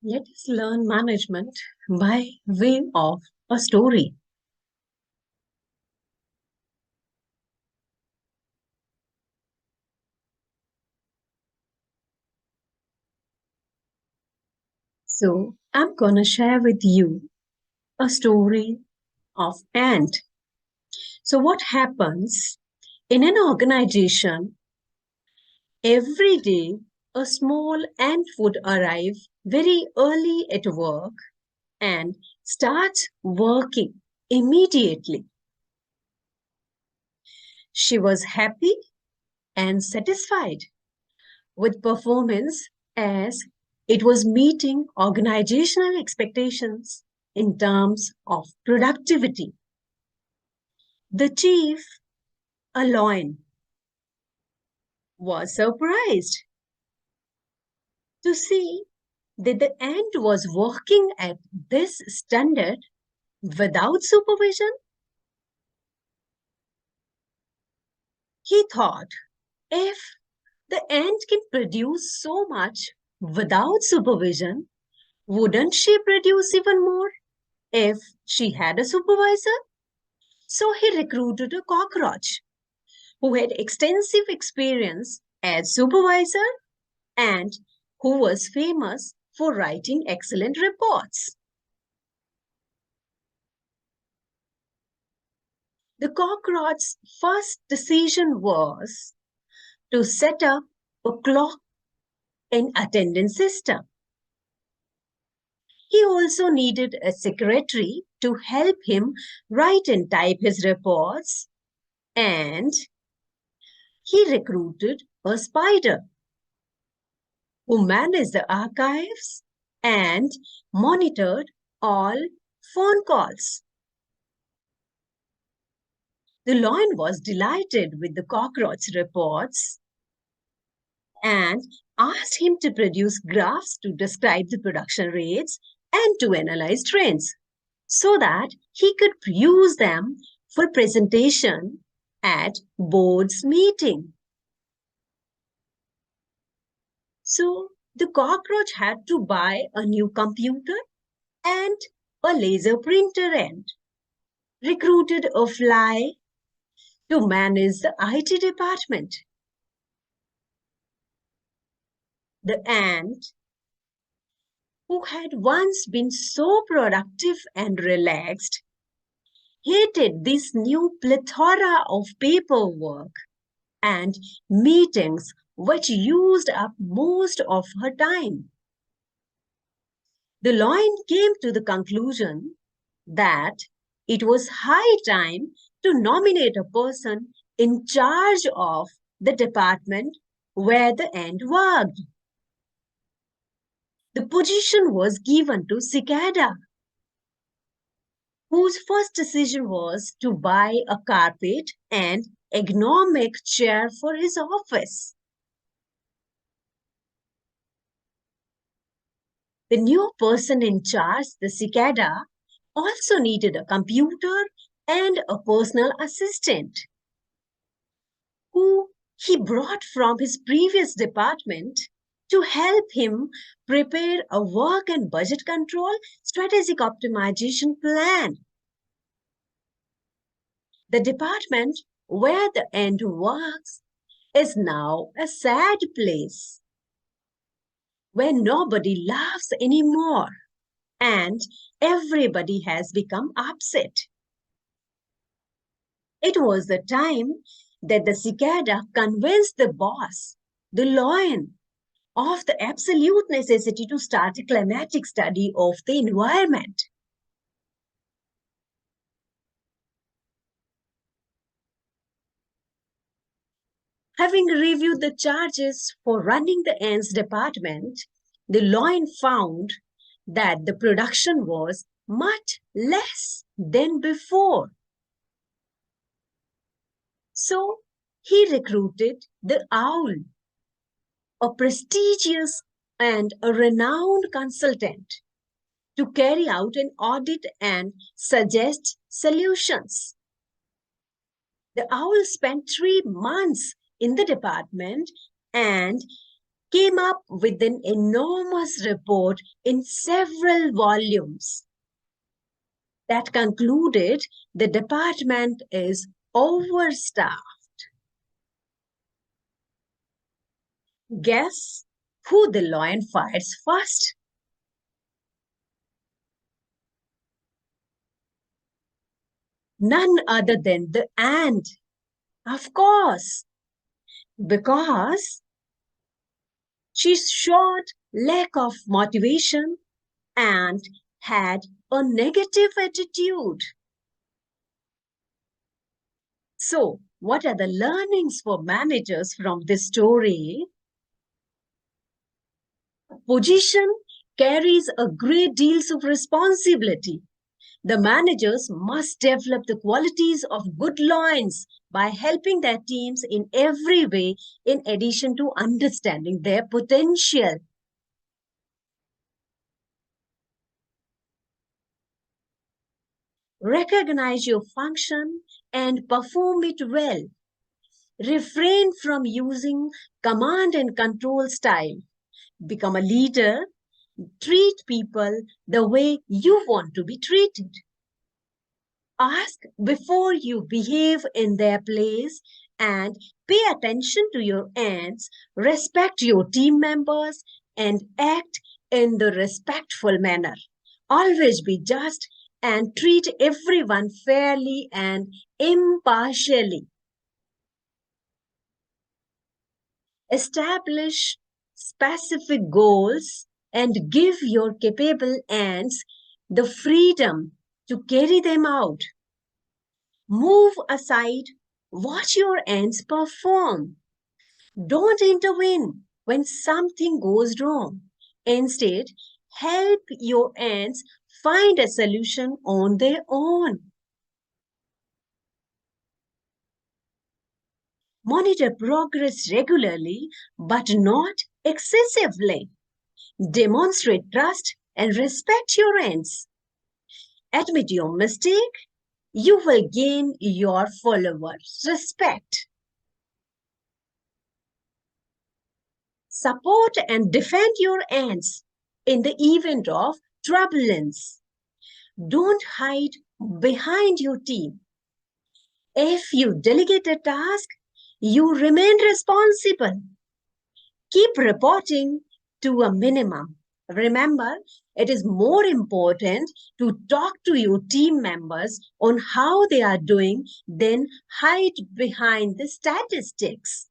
Let us learn management by way of a story. So, I'm gonna share with you a story of ant. So, what happens in an organization every day? A small ant would arrive very early at work and start working immediately. She was happy and satisfied with performance as it was meeting organizational expectations in terms of productivity. The chief, Aloin, was surprised to see that the ant was working at this standard without supervision. He thought, if the ant can produce so much without supervision, wouldn't she produce even more if she had a supervisor? So he recruited a cockroach who had extensive experience as supervisor and who was famous for writing excellent reports. The cockroach's first decision was to set up a clock and attendance system. He also needed a secretary to help him write and type his reports, and he recruited a spider who managed the archives and monitored all phone calls. The lion was delighted with the cockroach reports and asked him to produce graphs to describe the production rates and to analyze trends so that he could use them for presentation at board's meeting. So the cockroach had to buy a new computer and a laser printer and recruited a fly to manage the IT department. The ant, who had once been so productive and relaxed, hated this new plethora of paperwork and meetings which used up most of her time. The lion came to the conclusion that it was high time to nominate a person in charge of the department where the ant worked. The position was given to Cicada, whose first decision was to buy a carpet and ergonomic chair for his office. The new person in charge, the Cicada, also needed a computer and a personal assistant, who he brought from his previous department to help him prepare a work and budget control strategic optimization plan. The department where the ant works is now a sad place where nobody laughs anymore and everybody has become upset. It was the time that the cicada convinced the boss, the lion, of the absolute necessity to start a climatic study of the environment. Having reviewed the charges for running the ants department, the lion found that the production was much less than before. So he recruited the owl, a prestigious and a renowned consultant, to carry out an audit and suggest solutions. The owl spent 3 months in the department and came up with an enormous report in several volumes that concluded the department is overstaffed. Guess who the lion fires first? None other than the ant. Of course, because she showed lack of motivation and had a negative attitude. So, what are the learnings for managers from this story? Position carries a great deals of responsibility. The managers must develop the qualities of good lions by helping their teams in every way, in addition to understanding their potential. Recognize your function and perform it well. Refrain from using command and control style. Become a leader. Treat people the way you want to be treated. Ask before you behave in their place and pay attention to your ends, respect your team members, and act in the respectful manner. Always be just and treat everyone fairly and impartially. Establish specific goals and give your capable ends the freedom to carry them out. Move aside, watch your ends perform. Don't intervene when something goes wrong. Instead, help your ends find a solution on their own. Monitor progress regularly, but not excessively. Demonstrate trust and respect your ends. Admit your mistake, you will gain your followers' respect. Support and defend your ends in the event of turbulence. Don't hide behind your team. If you delegate a task, you remain responsible. Keep reporting to a minimum. Remember, it is more important to talk to your team members on how they are doing than hide behind the statistics.